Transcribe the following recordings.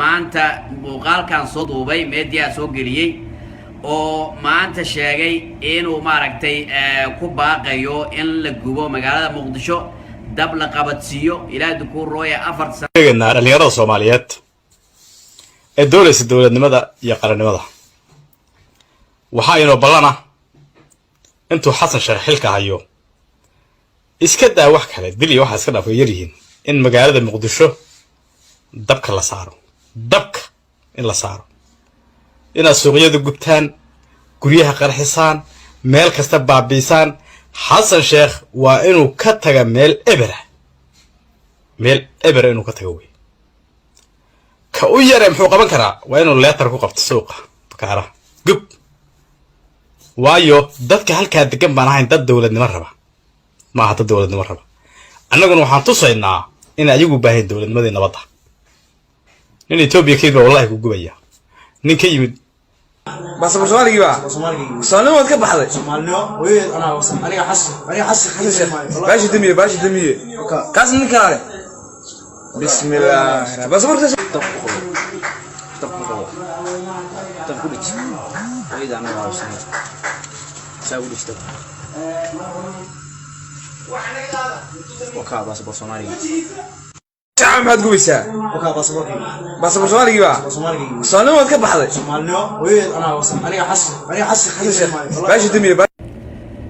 maanta muuqaalkan soo duubay media soo geliyay oo maanta sheegay inuu maaragtay ku baaqayo in la gubo magaalada Muqdisho dab la qabadsiyo ilaa dukuur rooya 4 sano dhalinyarada Soomaaliyeed ee dowladnimada iyo qarannimada waxa inoo balana intuu Xasan Sheekh xilka hayo iska daa wax kale dil iyo waxa iska dhaafay yariin in magaalada Muqdisho dabka la saaro in la saaro ina suuqyada gubtaan guryaha qarxisaan meel kasta baabiisaan Xasan Sheekh waa inuu ka taga meel eber inuu ka tago way ka u yare muxuu qaban karaa waa inuu leetar ku qabto suuqa bakaara gub waayo dadka halka degan baan ahayn dad dawladnimo raba ma aha dad dawladnimo raba annaguna waxaan tusaynaa in ayagu baahin dawladnimadii nabadda in Ethiopia keed wallahi ku gubaya nin ka yimid بس Soomaaliga waa Soomaaliga wad ka baxday Soomaaliga way aniga xasan baashi damiye kaas nin kale bismillah bas marka taqulij wayda ana waasna saawilista وكا باسبور صومالي تعال محد قويسا وكا باسبور صومالي صومالي واد كبخداي صومالي وي انا حس باش دمي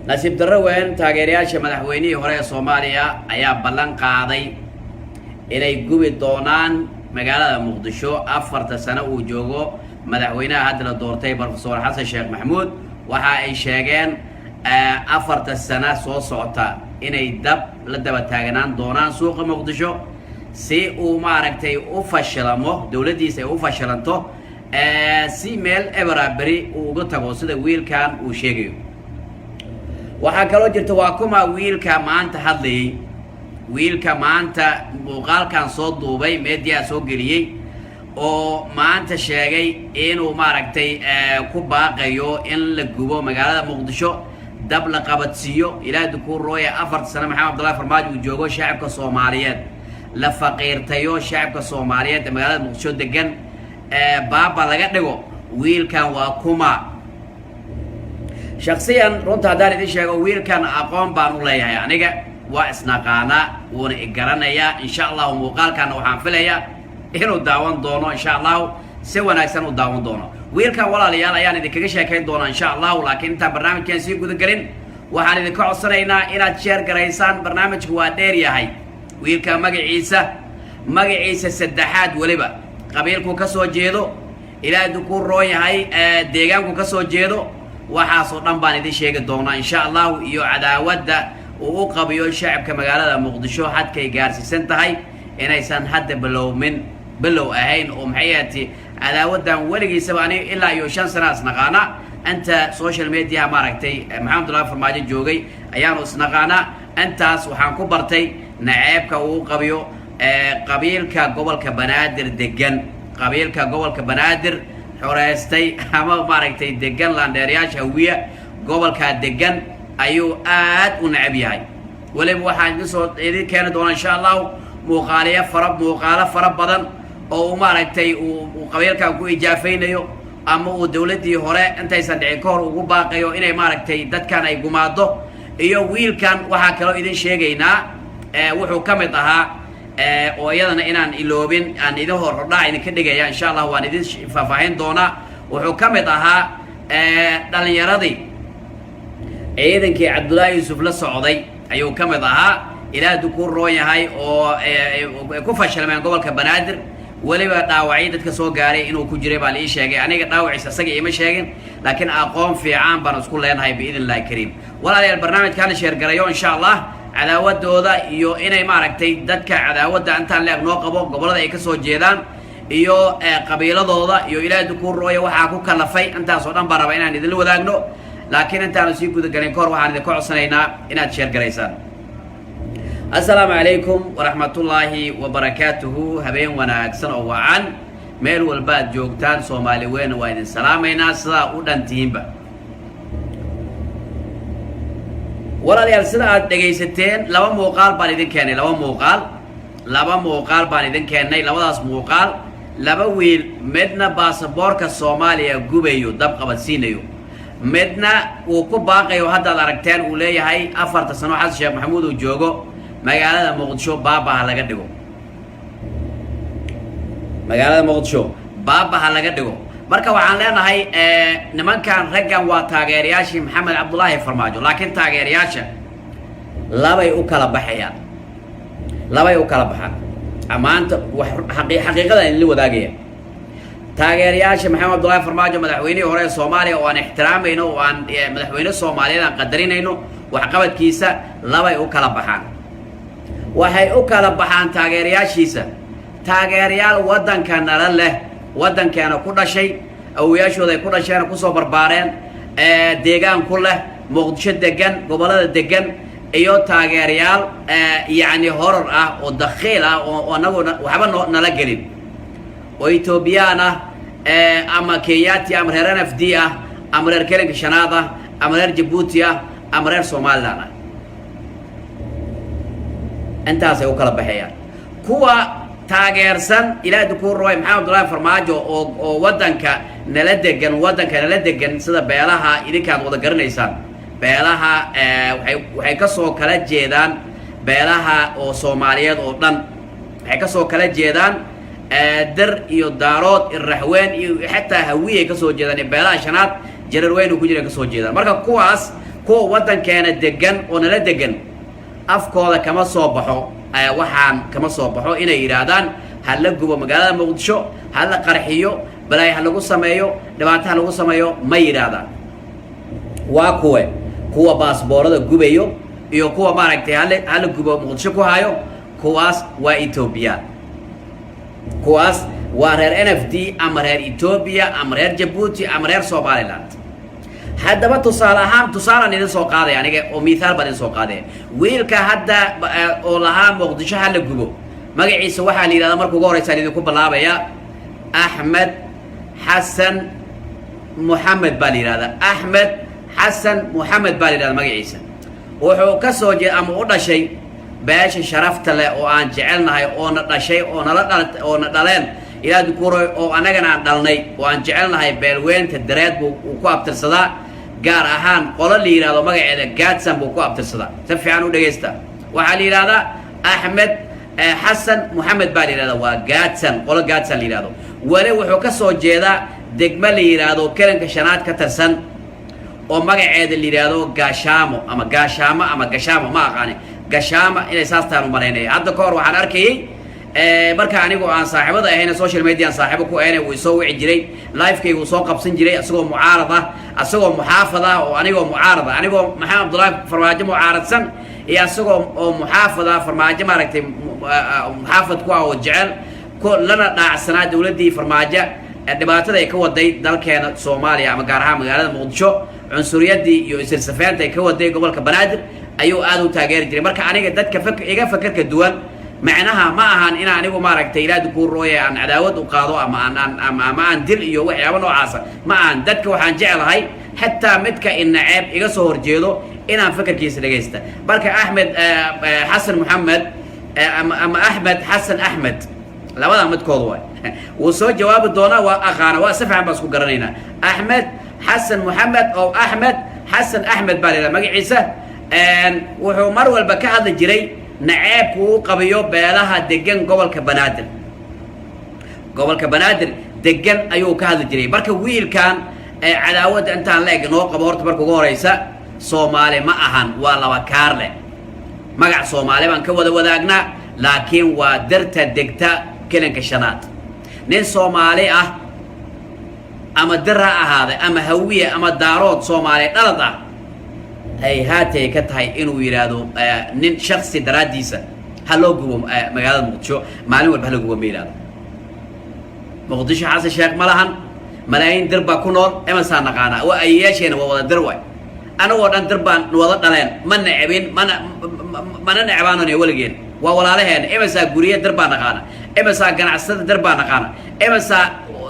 nasiib darro weyn taageerayaasha madaxweynihii hore ee Soomaaliya ayaa ballan qaaday inay gubi doonaan magaalada Muqdisho 4 sano uu joogo madaxweynaha hadda la doortay Professor Xasan Sheekh Maxamuud waxa ay sheegeen 4 sano soo socota inay dab la daba taaganaan doonaan suuqa Muqdisho si uu maaragtay u fashilamo dawladdiisa ay u fashilanto si meel eberabri uu uga tago sida wiilkan uu sheegayo waxa kaloo jirta waa kuma wiilka maanta hadlayay wiilka maanta muuqaalkan soo duubay media soo geliyay oo maanta sheegay inuu maaragtay ku baaqayo in la gubo magaalada Muqdisho dab la qabadsiyo ilaa dukuur rooya 4 sano Maxamed Abdullaahi Farmaajo uu joogo shacabka Soomaaliyeed la faqiirtayo shacabka Soomaaliyeed magaalada Muqdisho degan baaba laga dhigo wiilkan waa kuma shakhsiyan runta hadaan idin sheego wiilkan aqoon baan u leeyahay aniga waa isnaqaana wuuna igaranaya insha Allah muuqaalkan waxaan filayaa inuu daawan doono insha Allah si wanaagsan u daawan doono wiilkan walaalayaal ayaan idinkaga sheekayn doonaa insha Allah laakiin inta barnaamijkan sii guda galin waxaan idinka codsanaynaa inaad share gareysaan barnaamijku waa dheer yahay wiilka magaciisa saddexaad waliba qabiilku ka soo jeedo ilaa dukuur roo yahay deegaanku ka soo jeedo waxaas oo dhan baan idin sheegi doonaa insha Allah iyo cadaawadda uu qabiyo shacabka magaalada Muqdisho hadkay gaarsiisan tahay inaysan hadda bilow ahayn oo maxayati cadaawaddan waligiisa baan ilaa iyo 5 sano asnaqaana anta social media maaragtay Maxamed Abdullaahi Farmaajo joogay ayaanu isnaqaana antaas waxaan ku bartay naceebka uu qabiyo qabiilka gobolka Banaadir degan qabiilka gobolka Banaadir xoreystay ama maaragtay degan landeeriyaasha hawiya gobolka degan ayuu aad u nacab yahay waliba waxaan soo idin keenay doonaa insha Allah muuqaalo fara badan oo maaragtay uu qabiilkan ku ijaafaynayo ama uu dawladii hore intaysan dhicin ka hor ugu baaqayo inay maaragtay dadkan ay gumaado iyo wiilkan waxa kale idin sheegaynaa wuxuu ka mid ahaa oo iyadana inaan iloobin aan idin hordhaa idinka dhigaya insha Allah waan idin faahfaahin doonaa wuxuu ka mid ahaa dhalinyaradii ciidankii Cabdullaahi Yuusuf la socday ayuu ka mid ahaa ilaa dukuur roo yahay oo ku fashilmeen gobolka Banaadir waliba dhaawacay dadka soo gaaray inuu ku jiray baa la ii sheegay aniga dhaawaciisa asaga ima sheegin laakiin aqoon fiican baan isku leenahay biidinlaahi kariim walaalayaal barnaamijkan share garayo insha Allah cadaawadooda iyo inay maaragtay dadka cadaawadda intaan leeg noo qabo gobolada ay ka soo jeedaan iyo qabiiladooda iyo ilaa dukuur rooya waxa ku kalafay intaas oo dhan baan rabaa inaan idin wadaagno laakiin intaan sii guda galin koor waxaan idin ka codsanaynaa inaad share gareysaan السلام عليكم ورحمة الله وبركاته هبين وناكسن أو وعن ميل والباد جوكتان صومالي وين وين سلامينا سلا ودان تيمبا ولا ديال سلا دقيستين لوا موقال بان إذن كاني لوا موقال بان إذن كاني لوا داس موقال laba wiil midna baasaboorka Soomaaliya gubayo dab qabadsiinayo midna uu ku baaqayo hadda aragteen uu leeyahay 4 sano xasan sheekh maxamuud uu joogo magaalada Muqdisho baabaha laga dhigo magaalada Muqdisho baabaha laga dhigo marka waxaan leenahay nimankan raggan waa taageerayaashii Maxamed Cabdullaahi Farmaajo laakiin taageerayaasha labay u kala baxayaan amaanta xaqiiqada in la wadaagaya taageerayaasha Maxamed Cabdullaahi Farmaajo madaxweynihii hore ee Soomaaliya oo aan ixtiraamayno oo aan madaxweyne Soomaaliyeed aan qadarinayno wax qabadkiisa labay u kala baxaan waxay u kala baxaan taageerayaashiisa taageerayaal wadanka nala leh wadankeena ku dhashay awiyashooda ku dhasheen ku soo barbaareen deegaan ku leh Muqdisho degan gobolada degan iyo taageerayaal yani horor ah oo dakhiil ah oo anagu waxba nala gelin oo Ethiopian ah ama Kenyaati ama reer NFD ah ama reer Kelinka Shanaad ah ama reer Djibouti ah ama reer Somaliland ah intaas ay u kala baxayaan kuwa taageersan ilaa dukuur Maxamed Cabdullaahi Farmaajo oo wadanka nala degan sida beelaha idinkaad wada garanaysaan beelaha waxay ka soo kala jeedaan beelaha oo Soomaaliyeed oo dhan waxay ka soo kala jeedaan dar iyo daarood irraxween iyo xataa hawiye ka soo jeedaan beelaha shanaad jarar weyn ku jira ka soo jeedaan marka kuwaas kuwa wadankeena degan oo nala degan afkooda kama soo baxo waxaan kama soo baxo inay yiraahdaan hal la gubo magaalada Muqdisho hal la qarxiyo balay hal lagu sameeyo dhibaato hal lagu sameeyo ma yiraahdaan waa kuwa baasboorada gubayo iyo kuwa maaragtay hal gubo Muqdisho ku hayo kuwaas waa Ethiopia kuwaas waa reer NFD ama reer Ethiopia ama reer Djibouti ama reer Somaliland haddaba tusaalaan idin soo qaaday aniga oo miisaal baan idin soo qaaday wiilka hadda oo lahaa Muqdisho hal gubo magaciisa waxaa la yiraahdaa markuu ugu horeysa idinku bilaabaya Ahmed Hassan Muhammad baa la yiraahdaa Ahmed Hassan Muhammad baa la yiraahdaa magaciisa wuxuu ka soo jeedaa ama u dhashay beesha sharafta leh oo aan jecelnahay oo na dhashay oo na dhaleen ilaa dukuur oo anagana aan dhalnay oo aan jecelnahay beelweynta dareed buu ku abtirsadaa gaar ahaan qolo la yiraahdo magaceeda Gaadsan buu ku abtirsadaa si fiican u dhageysta waxa la yiraahdaa Ahmed Hassan Muhammad baa la yiraahdaa waa Gaadsan qolo Gaadsan la yiraahdo wali wuxuu ka soo jeedaa degmo la yiraahdo Kelinka Shanaad ka tirsan oo magaceeda la yiraahdo Gaashaamo ama Gashaamo ma aqaani Gashaamo inay saastaan u maleynay hadda ka hor waxaan arkayay marka anigu aan saaxiibada ahayna social media aan saaxiibo ku ahayn uu soo wici jiray live-kaygu soo qabsan jiray asagoo mucaarad ah asagoo muxaafad ah oo anigoo mucaarad ah anigoo Maxamed Cabdullaahi Farmaajo mucaaradsan iyo asagoo oo muxaafad ah Farmaajo maaragtay muxaafad ku ah oo jecel lana dhaacsanaa dawladii Farmaajo dhibaatada ay ka waday dalkeena Soomaaliya ama gaar ahaan magaalada Muqdisho cunsuriyadii iyo isirsafaanta ay ka waday gobolka Banaadir ayuu aad u taageeri jiray marka aniga dadka iga fakarka duwan macnaha ma ahan in anigu maaragtay ilaa dukuur rooye aan cadaawad u qaado ama aan dil iyo waxyaabo noocaas ma aan dadka waxaan jecelahay hatta midka in naceeb iga soo horjeedo inaan fakarkiisa dhageysta marka Ahmed Hassan Muhammad ama Ahmed Hassan Ahmed labada midkood way wuu soo jawaabi doonaa waa aqaana waa si fiican baan isku garanaynaa Ahmed Hassan Muhammad oo Ahmed Hassan Ahmed baa la magaciisa wuxuu mar walba ka hadli jiray naceebku uu qabiyo beelaha degan gobolka Banaadir degan ayuu ka hadli jiray marka wiilkan cadaawada intaan la eegno qabo horta markuu ugu horeysa Soomaali ma ahan waa laba kaarle magac Soomaali baan ka wada wadaagnaa laakiin waa darta degta Kelinka Shanaad nin Soomaali ah ama dara ahaade ama hawiye ama daarood Soomaali dhalad ah ay haatay ka tahay inuu yiraahdo nin shakhsi daraadiisa haloo gubo magaalada Muqdisho maalin walba haloo gubo meelaada Muqdisho xasan sheekh malahan malaayin dirba ku nool ama saanaqaana oo ay yeesheen wada dirway anagoo dhan dirbaan wada dhaleen ma nacibin mana nacibaanone waligeen waa walaalaheen imasa guriye dirbaan naqaana imasa ganacsada dirbaan naqaana imasa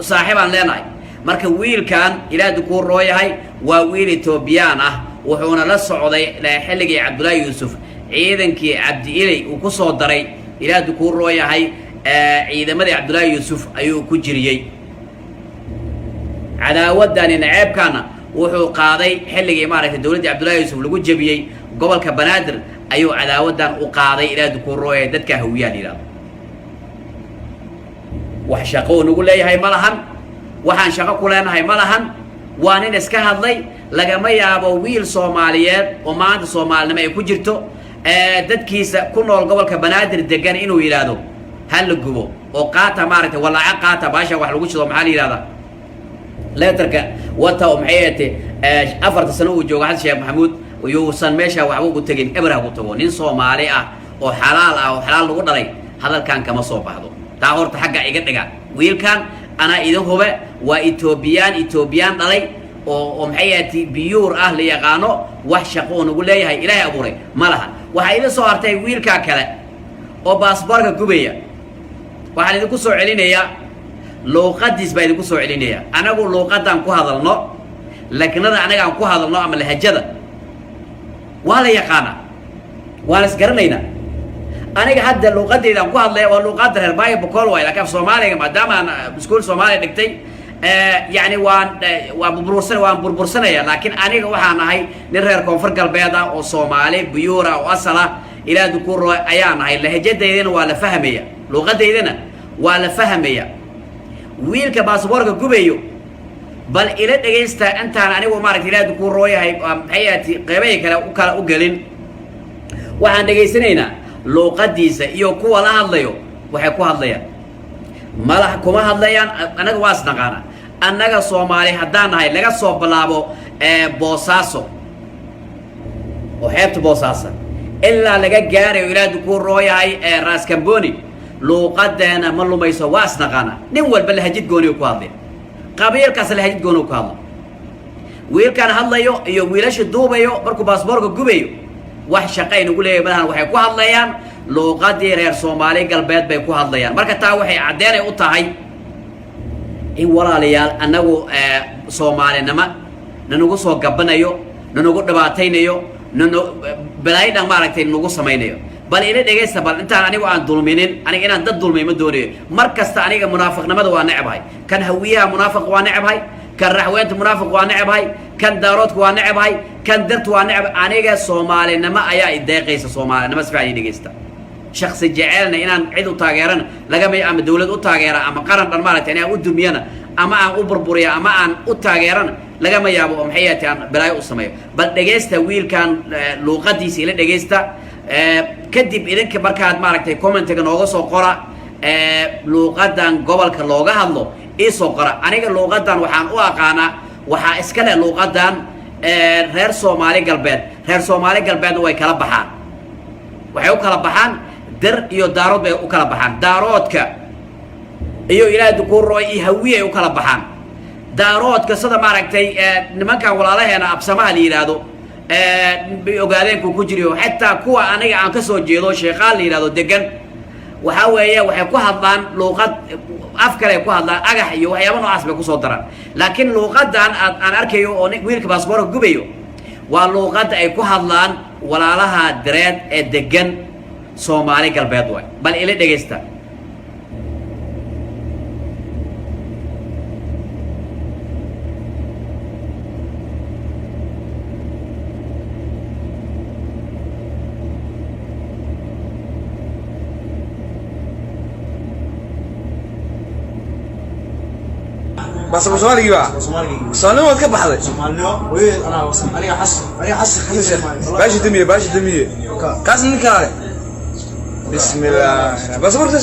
saaxiibaan leenahay marka wiilkan ilaa dukuur rooyahay waa wiil Ethiopian ah wuxuuna la socday xilligii Cabdullaahi Yuusuf ciidankii Cabdi Ilay uu ku soo daray ilaa dukuur rooyahay ciidamadii cabdullaahi yuusuf ayuu ku jiriyey cadaawadani naceebkaana wuxuu qaaday xilligii maaragtay dowladdii cabdullaahi yuusuf lagu jebiyey gobolka banaadir ayuu cadaawadan u qaaday ilaa dukuurooye dadka hawiyaan yidhahdo wax shaqo uu nagu leeyahay ma lahan waxaan shaqo ku leenahay ma lahan waa nin iska hadlay lagama yaabo wiil soomaaliyeed oo maanta soomaalinimo ay ku jirto dadkiisa ku nool gobolka banaadir degan inuu yidhaahdo ha la gubo oo qaata maaragtay walaaca qaata baasha wax lagu shido maxaa la yidhahdaa leetarka wata oo maxay ahaatee 4 sano uu joogo xasan sheekh maxamuud yuusan meesha waxba ugu tegin eber ha ku tago nin soomaali ah oo xalaal lagu dhalay hadalkan kama soo baxdo taa horta xagga iga dhiga wiilkan anaa idin hube waa etoobiyaan dhalay oo maxay ahaatee biyuur ah la yaqaano wax shaqo uu nagu leeyahay ilaahay abuuray ma laha waxaa idin soo hartay wiilkaa kale oo baasboorka gubaya waxaan idinku soo celinayaa luuqadiis baa idinku soo celinayaa anagu luuqadaan ku hadalno lakinada anaga aan ku hadalno ama lahajada waa la yaqaanaa waan isgaranaynaa aniga hadda luuqadeydaan ku hadlaya waa luuqadda reer baayo boqol waay laakiin af soomaaliga maadaama aan iskuul soomaaliya dhigtay يعني waan burbursanaya laakiin aniga waxaan ahay nin reer koonfur galbeed ah oo Soomaali buyuura oo asala ila dukuur ayaan ahay lahajadeedana waa la fahmaya luqadeedana waa la fahmaya wiilka baasaboorka gubayo bal ila dhageysta intaan anigu maaragtay ila dukuur yahay hayati qaybay kale u galin waxaan dhageysanaynaa luqadiisa iyo kuwa la hadlayo waxay ku hadlayaan malaha kuma hadlayaan anaga waa isnaqaana annaga Soomaali haddaan nahay laga soo bilaabo Boosaaso oo xeebta Boosaaso ilaa laga gaarayo ilaa dukuur yahay Raas Kamboni luqadeena ma lumayso waa isnaqaana nin walba lahajid gooni ku hadlay qabiilkaas lahajid gooni ku hadlay wiilkan hadlayo iyo wiilasha duubayo markuu baasaboorka gubayo wax shaqayn ugu leeyahay malahan waxay ku hadlayaan luqadii reer Soomaali galbeed bay ku hadlayaan marka taa waxay cadeynay u tahay in walaalayaal anagu Soomaalinimo nanagu soo gabanayo nanagu dhibaataynayo balaydan maaragtay nagu samaynayo bal ila dhageysta bal intaan anigu aan dulminin aniga inaan dad dulmay ma doonayo markasta aniga munaafiqnimada waa necbahay kan hawiyaha munaafiq waa necbahay kan raxweynta munaafiq waa necbahay kan daaroodku waa necbahay kan dartu waa necbahay aniga Soomaalinimo ayaa ideeqaysa Soomaalinimo sifaayi dhageysta shakhsi jecelna inaan cid u taageerana laga may ama dawlad u taageera ama qaran dhan maaragtay inaan u dumiyana ama aan u burburiya ama aan u taageerana laga ma yaabo maxayati aan balaayo u sameeyo bal dhageysta wiilkan luqadiisa ila dhageysta kadib idinka markaad maaragtay commentiga nooga soo qora luqadan gobolka looga hadlo ii soo qora aniga luqadan waxaan u aqaana waxa iska leh luqadan reer Soomaali galbeed way kala baxaan waxay u kala baxaan dar iyo daarood bay u kala baxaan daaroodka iyo ilaa dukuur iyo hawiye ay u kala baxaan daaroodka sida maaragtay nimankan walaalaheena absamaha la yiraahdo bay ogaadeen ku jiriyo xataa kuwa aniga aan ka soo jeedo sheeqaal la yiraahdo degan waxa weeye waxay ku hadlaan luqad af kale ku hadlaan agax iyo waxyaabo noocaas bay ku soo daraan laakiin luqadan aan arkayo oo wiilka baasaboorka gubayo waa luqad ay ku hadlaan walaalaha direed ee degan Soomaali galbeed way bal ila dhageysta بس Soomaaliga waa Soomaaliga ka baxday Soomaaliga way aniga xas baashi damiye kaas nin kale bismillah bas marta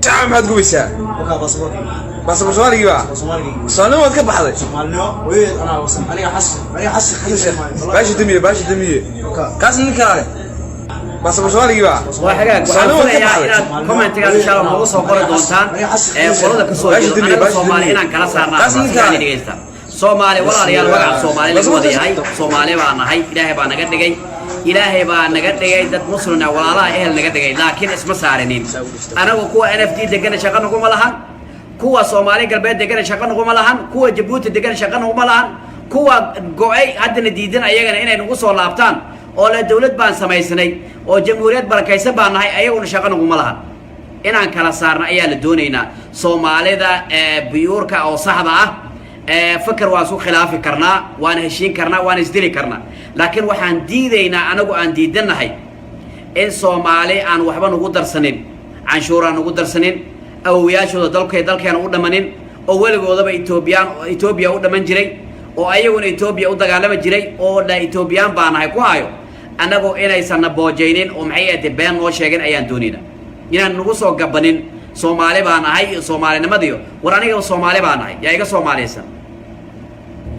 تعال ما تقويسا بس Soomaaliga waa Soomaaliga ka baxday Soomaaliga way aniga xas baashi damiye kaas nin kale بس Soomaaliga waa xagaag waxaan commentiga insha Allah noogu soo qori doontaan qolada ka soo jeedo Soomaali inaan kala saarnaa dhageysta Soomaali walaalayaal magaca Soomaali lagu wadayahay Soomaali baan nahay Ilaahay baa naga dhigay dad muslim walaalaha ehel naga dhigay laakiin isma saarinin anagu kuwa NFT degan shaqo nagu ma lahan kuwa Soomaali galbeed degan shaqo nuguma lahan kuwa Djibouti degan shaqo nuguma lahan kuwa go'ay haddana diidan ayagana inay nagu soo laabtaan oo la dawlad baan samaysanay oo jamhuuriyad barakaysan baan nahay ayaguna shaqo nuguma lahan inaan kala saarna ayaa la doonaynaa Soomaalida biyuurka oo saxda ah فكر واسو خلافي كرنا وانا هشين كرنا وانا ازدلي كرنا لكن وحان ديدينا اناقو ان ديدنا هاي ان صومالي ان وحبا نقو درسنين عن شورا نقو درسنين او ياشو دالكي نقو دمانين او ولغو دابا ايتوبيا او دمان جري او ايغون ايتوبيا او دقالما جري او لا ايتوبيان بانا هاي كو هايو اناقو اناي سانا بوجينين او محياتي بين نو شيغن ايان دونينا ينان نقو سو قبانين صومالي بانا هاي صومالي نمديو ورانيغو صومالي بانا هاي يا ايغا صومالي سان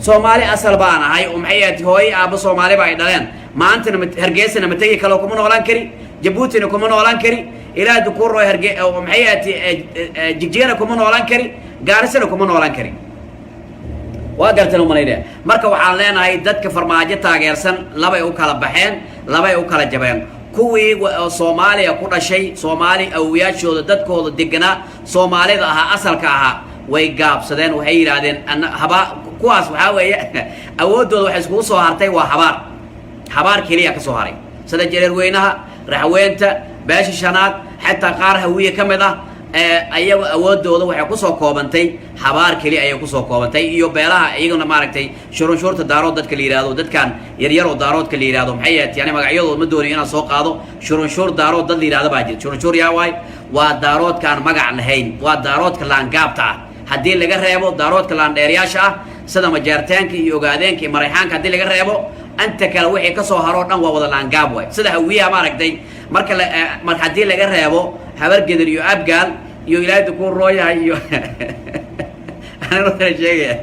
Soomaali asal baan ahay oo maxay hooy aaba Soomaali baa dhaleen maantana Hargeysana ma tagi kala kuma noolaan kari Djibouti kuma noolaan kari ilaa dukuuro Hargeysa oo maxay Jigjeena kuma noolaan kari Gaarisana kuma noolaan kari waa gartan u maleeyaa marka waxaan leenahay dadka farmaajo taageersan laba ay u kala baxeen laba ay u kala jabeen kuwii Soomaaliya ku dhashay Soomaali awiyashooda dadkooda deganaa Soomaalida aha asalka aha way gaabsadeen waxay yiraahdeen haba kuwaas waxa weeye awoodooda waxa isku soo hartay waa habaar kaliya ka soo haray sida jireer weynaha raxweenta baashi shanaad xataa qaar hawiye kamid ah ayaga awoodooda waxay ku soo koobantay habaar kaliya ay ku soo koobantay iyo beelaha iyaguna maaragtay shurunshuurta daarood dadka la yiraahdo dadkan yar yar oo daaroodka la yiraahdo maxay yani magacyadooda ma doonay inaan soo qaado shurunshuur daarood dad la yiraahdo baa jira shurunshuur yaa waay waa daaroodkan magac lahayn waa daaroodka laangaabta ah haddii laga reebo daaroodka laandheeriyaasha ah sida majaartaanka iyo ogaadeenka iyo marayxaanka haddii laga reebo anta kale wixii ka soo haro dhan waa wada laangaab way sida hawiyaha maaragtay marka haddii laga reebo habargedar iyo abgaal iyo ilaahay ku rooyahay iyo anoo sheegay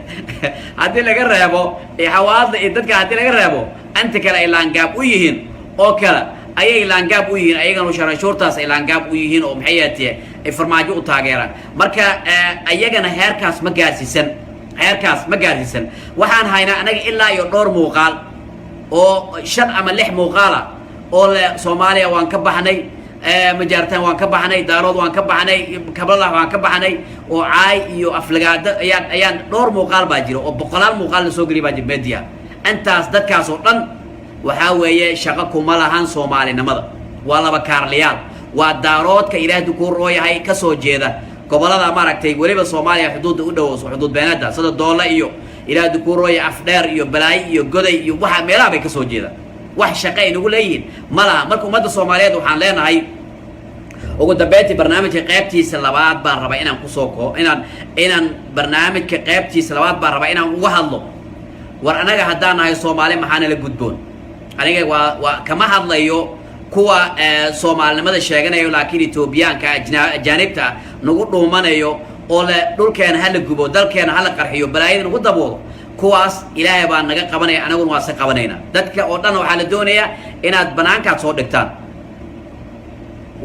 haddii laga reebo xawaadda iyo dadka haddii laga reebo anta kale ay laangaab u yihiin oo kale ayay laangaab u yihiin ayagana shuruurtaas ay laangaab u yihiin oo maxay yaatee ay farmaajo u taageeraan marka ayagana heerkaas ma gaarsiisan waxaan haynaa anaga ilaa iyo dhowr muuqaal oo 5 ama 6 muuqaala oo Soomaaliya waan ka baxnay majaartaan waan ka baxnay daarood waan ka baxnay kabala waan ka baxnay oo caay iyo aflagaada ayaan dhowr muuqaal baa jiro oo boqolaal muuqaal la soo galiy baa media antaas dadkaas oo dhan waxa weeye shaqo kuma lahan Soomaalinimada waa laba kaarliyaal waa daaroodka ilaahay ku rooyahay ka soo jeeda gobolada maaragtay waliba Soomaaliya xuduudda u dhow xuduud beenada sida Doola iyo ilaahay ku rooyay afdheer iyo Balaay iyo Goday iyo waxa meelaha bay ka soo jeeda wax shaqo ay nagu leeyihiin malaha marka ummadda Soomaaliyeed waxaan leenahay ugu dambeyntii barnaamijka qaybtiisa labaad baan rabaa inaan ku soo inaan barnaamijka qaybtiisa labaad baan rabaa inaan uga hadlo war anaga haddaan nahay Soomaali maxaan la gudboon aniga waa kama hadlayo kuwa Soomaalinimada sheeganayo laakiin Etoobiyaanka ajaanibta nagu dhuumanayo oo la dhulkeena hal gubo dalkeena hal qarxiyo balaayada nagu daboodo kuwaas ilaahay baa naga qabanaya anagu waa si qabanayna dadka oo dhan waxa la doonayaa inaad banaanka soo dhigtaan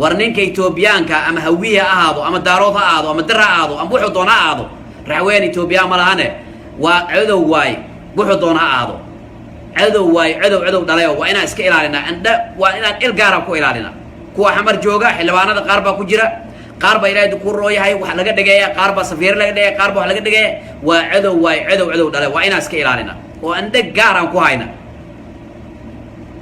warninka Etoobiyaanka ama hawiya ahaado ama daarood ahaado ama dara ahaado ama wuxuu doona ahaado raxween Etoobiya ma lahane waa cadow waay wuxuu doona ahaado cadow dhalayo waa inaan iska ilaalina waa inaan il gaar ah ku ilaalina kuwa xamar jooga xilwaanada qaar baa ku jira qaar baa ilaahay ku rooyahay wax laga dhigayaa qaar baa safiir laga dhigay qaar baa wax laga dhigay waa cadow dhalayo waa inaan iska ilaalina oo aan gaar ah ku hayna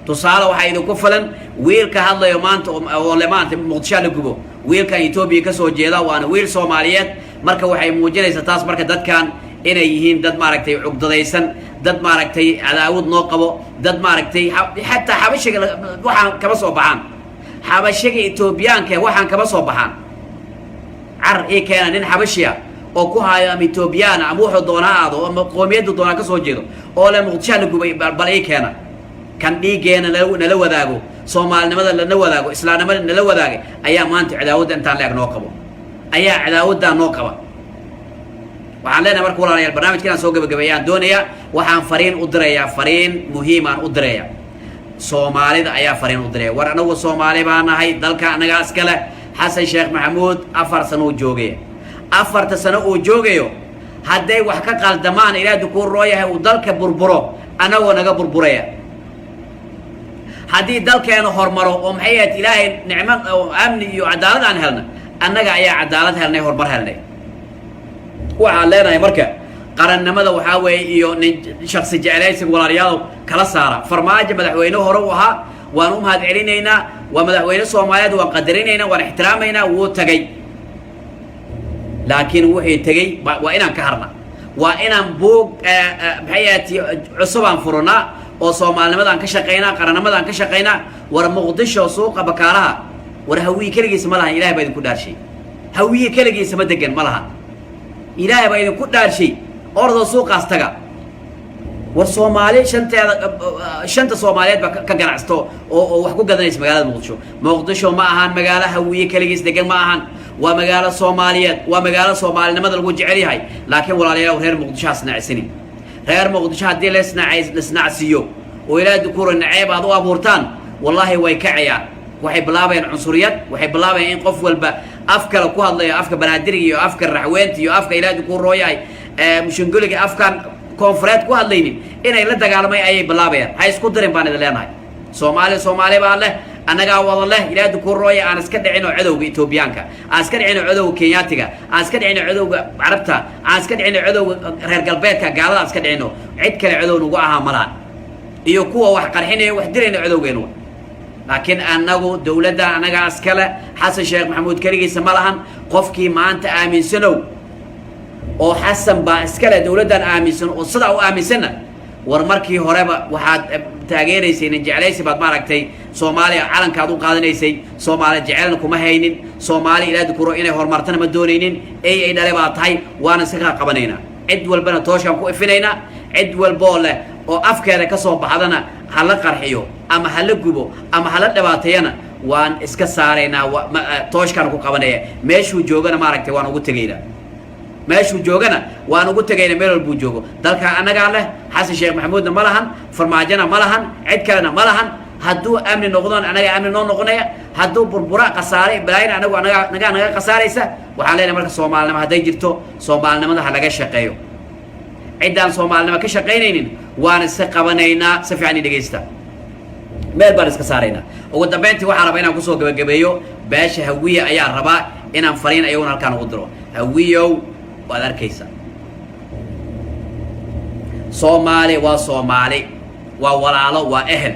tusaale waxa idinku filan wiilka hadlayo maanta oo le maanta Muqdisho la gubo wiilkan Ethiopia ka soo jeeda waana wiil Soomaaliyeed marka waxay muujinaysaa taas marka dadkan inay yihiin dad maaragtay cugdadaysan dad maaragtay cadaawad noo qabo dad maaragtay xataa xabashiga waxaan kama soo baxaan xabashiga Etoobiyaanka waxaan kama soo baxaan car ee keenan in xabashiya oo ku haayo ama Etoobiyaan ama wuxuu doonaa aado ama qoomiyadu doonaa ka soo jeedo oo le Muqdisho la gubay bal ay keenan kan dhiigeena nala wadaago Soomaalinimada lana wadaago Islaamnimada nala wadaagay ayaa maanta cadaawada intaan leeg noo qabo ayaa cadaawada noo qaba waxaan leenahay marka walaalayaal barnaamijkan soo gabagabeeyaan doonaya waxaan fariin u dirayaa fariin muhiim aan u dirayaa Soomaalida ayaa fariin u diraya war anagu Soomaali baan nahay dalka anaga askale Xasan Sheekh Maxamuud 4 sano joogay 4 sano oo joogayo hadday wax ka qaldamaan ilaahay ku rooyahay uu dalka burburo anagu naga burburaya haddii dalkeena hormaro oo maxay ahayd ilaahay nicmad oo amni iyo cadaalad aan helna annaga ayaa cadaalad helnay hormar helnay waxaan leenahay marka qarannimada waxaa weeye iyo nin shaksi jeclaysiga walaalayaal kala saara farmaajo madaxweyne hore u ahaa waan u mahad celinaynaa waa madaxweyne Soomaaliyeed waan qadarinaynaa waan ixtiraamaynaa wuu tagay laakiin wixii tagay waa inaan ka harna waa inaan buug maxayati cusubaan furunaa oo Soomaalinimadaan ka shaqeynaa qarannimadaan ka shaqeynaa war Muqdisho suuqa bakaalaha war hawiye kaligiisa ma lahan Ilaahay baa idinku dhaarshay hawiye kaligiisa ma degan ma lahan Ilaahay baa idinku dhaarshay ordo suuqaas taga war Soomaali shanta Soomaaliyeed ba ka ganacsto oo wax ku gadanaysa magaalada Muqdisho ma ahan magaalo hawiye kaligiis degan ma ahan waa magaalo Soomaaliyeed waa magaalo Soomaalinimada lagu jecel yahay laakiin walaalayaal reer Muqdisho asnaacinin reer Muqdisho hadii la isnacsiyo oo Ilaahay dukuur naceeb aad u abuurtaan wallahi way kacayaan waxay bilaabayaan cunsuriyad waxay bilaabayaan in qof walba afkala ku hadlayo afka banaadir iyo afka raxweent iyo afka Ilaahay dukuur rooyay mushangoliga afkan konfreed ku hadlaynin inay la dagaalamay ayay bilaabayaan hay isku darin baan idin leenahay Soomaali baa leh anaga wada leh Ilaahay dukuur rooyay aan iska dhicino cadowga Etoobiyaanka aan iska dhicino cadowga Kenyaatiga aan iska dhicino cadowga Carabta aan iska dhicino cadowga reer galbeedka gaalada iska dhicino cid kale cadow nagu aha malaan iyo kuwa wax qarxinaya wax dirayna cadowgeenu laakiin anagu dawladda anaga askale Xasan Sheekh Maxamuud kaligiisa ma lahan qofkii maanta aaminsanow oo Xasan baa iskale dawladdan aaminsan oo sida uu aaminsana war markii horeba waxaad taageeraysay in jeclaysi baad maaragtay Soomaaliya calankaad u qaadanaysay Soomaali jecelna kuma haynin Soomaali Ilaahay kuro inay horumartana ma doonaynin ay dhalay baa tahay waana iska qabanayna cid walbana tooshan ku ifinayna cid walbo leh oo afkeeda ka soo baxdana hala qarxiyo ama hala gubo ama hala dhibaateeyana waan iska saarayna tooshkan ku qabanaya meeshuu joogana maaragtay waan ugu tagaynaa meeshuu joogana waan ugu tagaynaa meel walbuu joogo dalka anaga leh Xasan Sheekh Maxamuudna ma lahan farmaajana ma lahan cid kalena ma lahan hadduu amni noqdon anaga amni noo noqonaya hadduu burbura qasaare balaayna anaga qasaaraysa waxaan leenahay marka Soomaalinimo haday jirto Soomaalinimada ha laga shaqeeyo ciidan Soomaalinimo ka shaqeynaynin waan iska qabanaynaa si fiican dhageysta meel baan iska saarayna ugu dambeyntii waxaan rabaa inaan ku soo gabagabeeyo beesha hawiye ayaa rabaa inaan fariin ayaguna halkaan ugu diro hawiyow waad arkaysa Soomaali waa walaalo waa ehel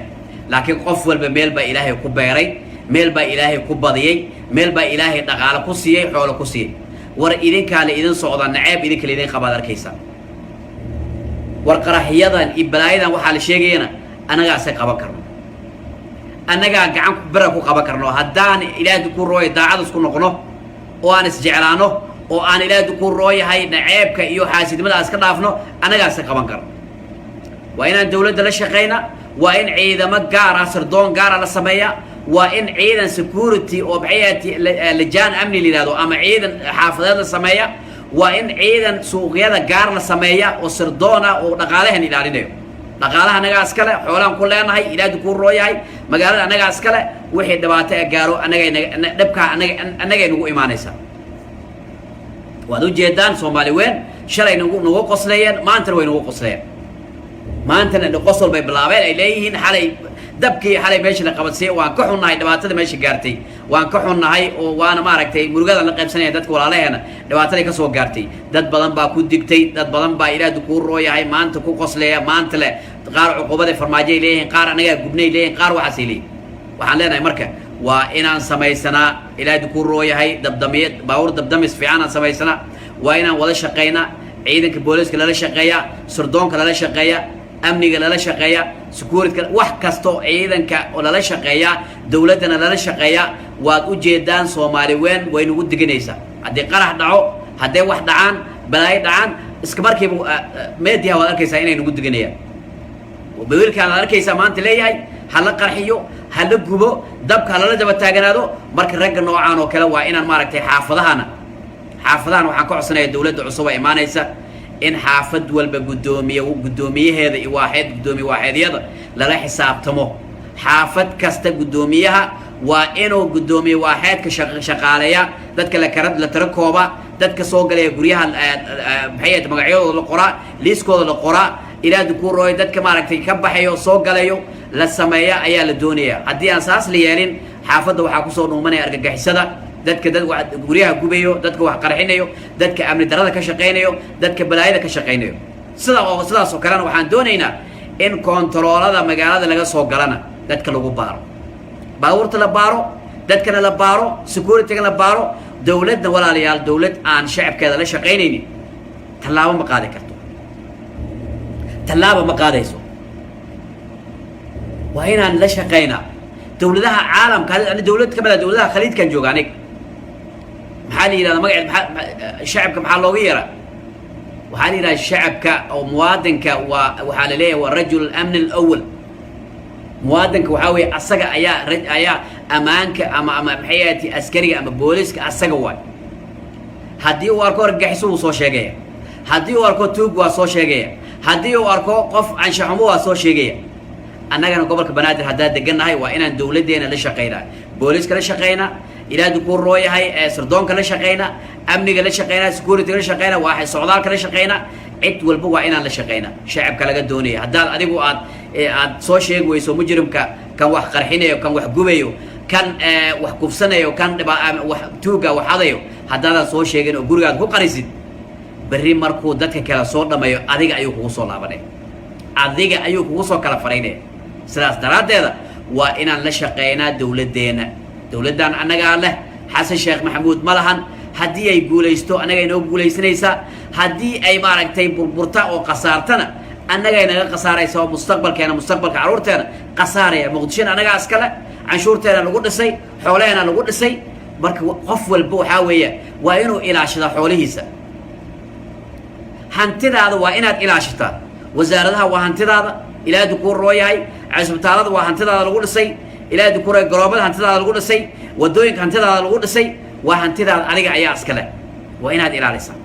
laakiin qof walba meel baa Ilaahay ku beeray meel baa Ilaahay ku badiyay meel baa Ilaahay dhaqaale ku siiyay xoolo ku siiyay war idinka la idin socda naceeb idinka la idin qabaad arkaysa war qaraxiyadan ibraahidan waxa la sheegayna anaga asay qaban karno anaga gacan bara ku qaban karno haddaan Ilaahay ku rooy daacad isku noqono oo aan isjeclaano oo aan Ilaahay ku rooyahay naceebka iyo xaasidnimada iska dhaafno anaga asay qaban karno waa inaan dawladda la shaqeyna waa in ciidamo gaar ah sirdoon gaar ah la sameeya waa in ciidan security oo baxayati lajaan amni lidaado ama ciidan xaafadeed la sameeya waa in ciidan suuqyada gaar la sameeya oo sirdoona oo dhaqaalahan ilaalinayo dhaqaalaha anaga iskale xoolaan ku leenahay Ilaahay ku rooyahay magaalada anaga iskale wixii dhibaato ee gaaro anaga dhabka anaga nagu iimaanaysa waad u jeedaan Soomaali weyn shalay nagu qoslayeen maanta way nagu qoslayeen maantana qosol bay bilaabeen ay leeyihiin xalay dabkii xalay meesha la qabadsay waan ka xunnahay dhibaatada meesha gaartay waan ka xunnahay oo waana maaragtay murugada la qaybsanaya dadka walaalaheena dhibaatada ka soo gaartay dad badan baa ku digtay dad badan baa Ilaahay ku rooyahay maanta ku qosleeya maanta le qaar cuqubada farmaajo leeyihiin qaar anaga gubnay leeyihiin qaar waxa siilay waxaan leenahay marka waa inaan sameysana Ilaahay ku rooyahay dabdamiyad baawur dabdamis fiican aan sameysana waa inaan wada shaqeynaa ciidanka booliska la shaqeeya sirdoonka la shaqeeya amniga la shaqeeya security wax kasto ciidanka oo la shaqeeya dawladana la shaqeeya waad u jeedaan Soomaali weyn way nagu diganaysa hadii qarax dhaco hadii wax dhacaan balaay dhacaan iska markiiba media waad arkaysaa inay nagu diganayaan وبيقولك أنا أركي سامان تلاقي هلا قرحيو هلا جوبو دبك هلا جب تاجنادو مرك رجع نوعان وكلا وإن المارك حافظها وحنقع سنة الدولة عصوبة إيمانيسا إن حافظ والبقدومية وقدومية هذا واحد قدومي واحد يلا لا حساب تمو حافظ كست قدوميها وإنه قدومي واحد كشغالية ذاتك لكرد لتركوبة ذاتك سوق لي يقوليها بحية مقعيو القراء ليسكو القراء إلى دكور روي ذاتك مارك تكبحيو سوق ليو للسمايا أيا للدنيا هدي أساس ليالين حافظ وحاكسو نوماني أرقى حسدا dadka dad guryaha gubayo dadka wax qarxinayo dadka amni darada ka shaqeynayo dadka balaayada ka shaqeynayo sidaas oo kalena waxaan doonaynaa in kontaroolada magaalada laga soo galana dadka lagu baaro baabuurta la baaro dadkana la baaro securityga la baaro dawladda walaalayaal dawlad aan shacabkeeda la shaqeynaynin tallaabo ma qaadi karto tallaabo ma qaadayso waa inaan la shaqeynaa dawladaha caalamka dawlad ka mid ah dawladaha khaliidkan jooga anig maxaa la yidhahdaa magaceed shacabka maxaa looga yeeraa waxaa la yidhahdaa shacabka oo muwaadinka waxaa la leeyahay waa rajul amn alawal muwaadinka waxaa weeye asaga ayaa ammaanka ama maxay ahati askariga ama booliska asaga waay haddii uu arko argagixiso wuu soo sheegaya haddii uu arko tuug waa soo sheegaya haddii uu arko qof anshaxumo waa soo sheegaya annagana gobolka banaadir haddaan degannahay waa inaan dawladdeena la shaqaynaa booliska la shaqaynaa ilaahdu kuu rooyahay sirdoonka la shaqaynaa amniga la shaqaynaa security la shaqaynaa waa socdaalka la shaqaynaa cid walba waa inaan la shaqaynaa shacabka laga doonaya haddaad adigu aad soo sheegi weyso mujrimka kan wax qarxinayo kan wax gubayo kan wax kufsanayo kan wax tuuga wax hadayo haddaadan soo sheegin oo gurigaad ku qarisid berri markuu dadka kale soo dhammeeyo adiga ayuu kugu soo laabanaya adiga ayuu kugu soo kala faraynaya sidaas daraaddeeda waa inaan la shaqaynaa dawladdeena dawladdan annagaa leh xasan sheekh maxamuud ma lahan haddii ay guulaysto annaga inoo guulaysanaysaa haddii ay maaragtay burburta oo khasaartana annagay naga khasaaraysa oo mustaqbalka carruurteena khasaaraya muqdishona annagaa iskale canshuurteena lagu dhisay xoolaheena lagu dhisay marka qof walba waxaa weeye waa inuu ilaashada xoolihiisa hantidaada waa inaad ilaashataa wasaaradaha waa hantidaada ilaahdu kuu rooyahay cisbitaalada waa hantidaada lagu dhisay ilaahdu kuu rooyahay garoomada hantidaada lagu dhisay wadooyinka hantidaada lagu dhisay waa hantidaada adiga ayaa iskale waa inaad ilaalisaa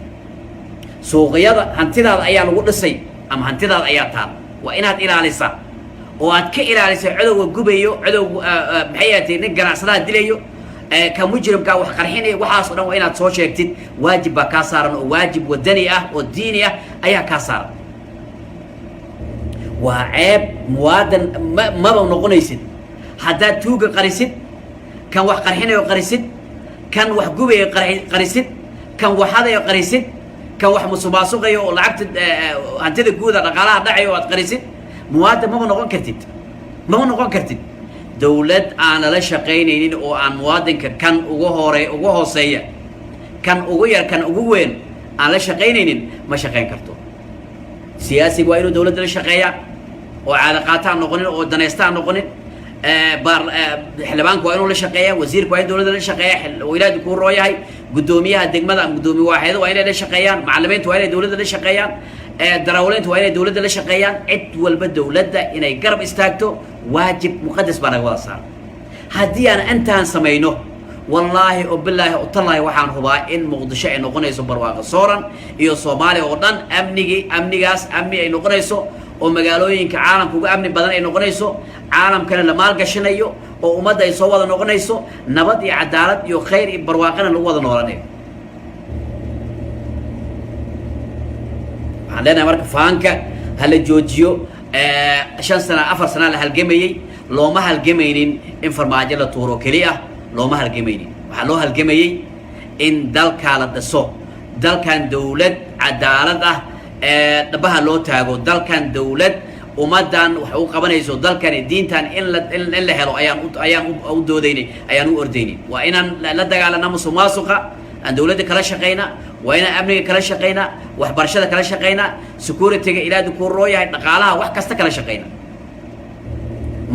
suuqyada hantidaada ayaa lagu dhisay ama hantidaada ayaa taal waa inaad ilaalisaa oo aad ka ilaalisaa cadowga gubayo cadowga maxay ahaatay nin ganacsadaha dilayo ka mujrimkaa wax qarxinayo waxaas oo dhan waa inaad soo sheegtid waajib baa kaa saaran oo waajib wadani ah oo diini ah ayaa kaa saaran waa ceeb muwaadan maba noqonaysid haddaad tuuga qarisid kan wax qarxinayo qarisid kan wax gubayo qarisid kan wax hadayo qarisid kan wax musuqmaasuqayo oo lacagta hantida guuda dhaqaalaha dhacayo oo aad qarisid muwaadan maba noqon kartid dawlad aan lala shaqaynaynin oo aan muwaadinka kan ugu hooseeya kan ugu yar kan ugu weyn aan la shaqaynaynin ma shaqayn karto siyaasiga waa inuu dawladda la shaqeeyaa oo caadaqaata aan noqonin oo danaysta aan noqonin xildhibaanku waa inuu la shaqeeyaa wasiirku waa in dawladda la shaqeeyaa oo ilaahdu kuu rooyahay guddoomiyaha degmada ama guddoomiye waaxeeda waa inay la shaqeeyaan macallimiintu waa inay dawladda la shaqeeyaan darawaliintu waa inay dawladda la shaqeeyaan cid walba dawladda inay garab istaagto waajib muqadas baa naga wada saaran haddii aan intaan samayno wallaahi oo bilaahi oo tallaahi waxaan hubaa in muqdisho ay noqonayso barwaaqo sooran iyo soomaaliya oo dhan amnigaas amni ay noqonayso oo magaalooyinka caalamka uga amni badan ay noqonayso caalamkana la maalgashanayo oo ummadda ay soo wada noqonayso nabad iyo cadaalad iyo khayr iyo barwaaqana lagu wada noolanayo waxaan leenahay marka faanka hala joojiyo 5 sano 4 sano la halgamayay looma halgamaynin in farmaajo la tuuro keliya looma halgamaynin waxaa loo halgamayay in dalkaa la dhiso dalkan dawlad cadaalad ah dhabaha loo taago dalkan dawlad ummadan wax u qabanayso dalkan diintan in la helo ayaan u doodaynay ayaan u ordaynay waa inaan la dagaalano musuqmaasuqa aan dawladda kala shaqeyna waa inaan amniga kala shaqeyna waxbarashada kala shaqeyna securityga ilaahdu kuu rooyahay dhaqaalaha wax kasta kala shaqeyna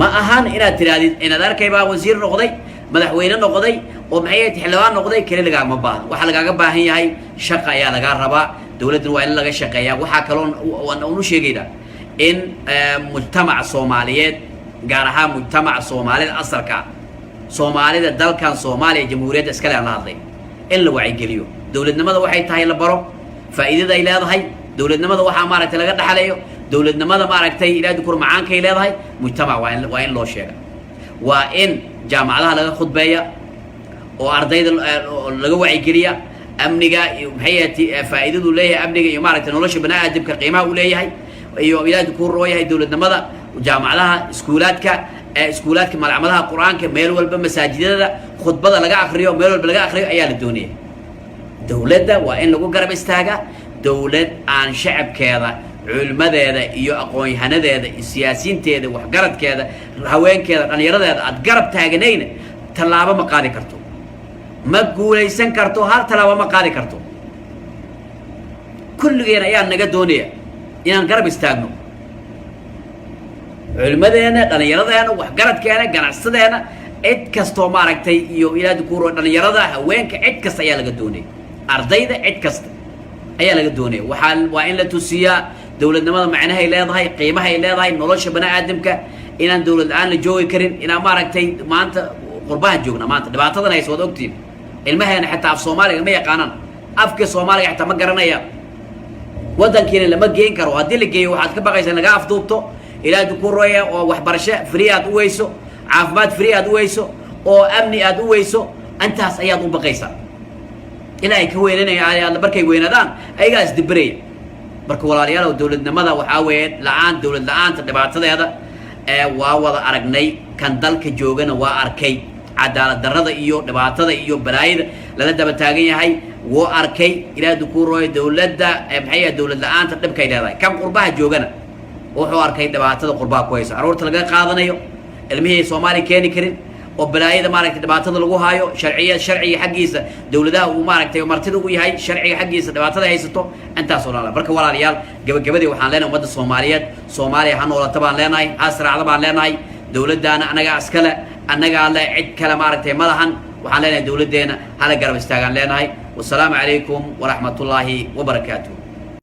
ma ahan inaad tiraadid inaad arkay baa wasiir noqday madaxweyne noqday oo maxay xildhibaan noqday kale lagama baahan waxa lagaaga baahan yahay shaqo ayaa laga rabaa dawladdan waa in laga shaqeeyaa waxaa kaloo aan u sheegaynaa in mujtamaca Soomaaliyeed gaar ahaan mujtamaca Soomaalida asarka Soomaalida dalkan Soomaaliya jamhuuriyadda iska leh la hadlay in la wacyigeliyo dawladnimada waxay tahay la baro faa'iidada ay leedahay dawladnimada waxa maaragtay laga dhaxlayo dawladnimada maaragtay ilaahdu kur macaanka ay leedahay mujtamac waa in loo sheega waa in jaamacadaha laga khudbeeya oo ardayda laga wacyigeliya amniga iyo maxay faa'iidadu leeyahay amniga iyo maaragtay nolosha bani'aadamka qiimaha uu leeyahay iyo ilaahdu kuu rooyahay dawladnimada jaamacadaha iskuulaadka malcamadaha quraanka meel walba masaajidada khudbada laga akhriyo meel walba laga akhriyo ayaa la doonaya dowladda waa in lagu garab istaagaa dowlad aan shacabkeeda culimadeeda iyo aqoon-yahanadeeda iyo siyaasiyiinteeda waxgaradkeeda haweenkeeda dhallinyaradeeda aad garab taaganayna tallaabo ma qaadi karto ma guulaysan karto hal tallaabo ma qaadi karto kulligeena ayaa naga doonaya inaan garab istaagno culimadeena dhallinyaradeena waxgaradkeena ganacsadeena cid kastoo maaragtay iyo ilaadi kuuro dhallinyarada haweenka cid kasta ayaa laga doonaya ardayda cid kasta ayaa laga doonaya waa in la tusiyaa dowladnimada macnahay leedahay qiimahay leedahay nolosha bani aadamka inaan dowlad la-aan la joogi karin inaan maaragtay maanta qurbaha joogna maanta dhibaatadan haysa waad ogtiin ilmaheena xitaa af soomaaliga ma yaqaanaan afka soomaaliga xitaa ma garanayaan waddankiina lama geen karo haddii la geeyo waxaad ka baqaysaa laga afduubto ilaadi ku roya oo waxbarasho free aad u weyso caafimaad free aad u weyso oo amni aad u weyso intaas ayaad u baqaysaa ilaahay ka weynanaya markay weynaadaan ayagaa isdiberaya marka walaalayaal dowladnimada waxaa weeye dowlad la-aanta dhibaatadeeda waa wada aragnay kan dalka joogana waa arkay cadaalad darrada iyo dhibaatada iyo balaayada lala daba taagan yahay wuu arkay ilaadi ku roya dowladda maxay dowlad la-aanta dhibkay leedahay kan qurbaha joogana wuxuu arkay dhibaatada qurbaha ku haysa carruurta laga qaadanayo ilmihii Soomaali keeni karin oo balaayada maaragtay dhibaatada lagu haayo sharciga xaggiisa dawladaha uu maaragtay martida u yahay sharciga xaggiisa dhibaatada haysato intaas oo dhan marka walaalayaal gabagabadii waxaan leenahay ummadda Soomaaliyeed Soomaaliya ha noolata baan leenahay asraacda baan leenahay dawladdaana anaga askale anaga la cid kale maaragtay madahan waxaan leenahay dawladdeena hala garab istaagaan leenahay wassalaamu calaykum waraxmatullaahi wabarakaatuh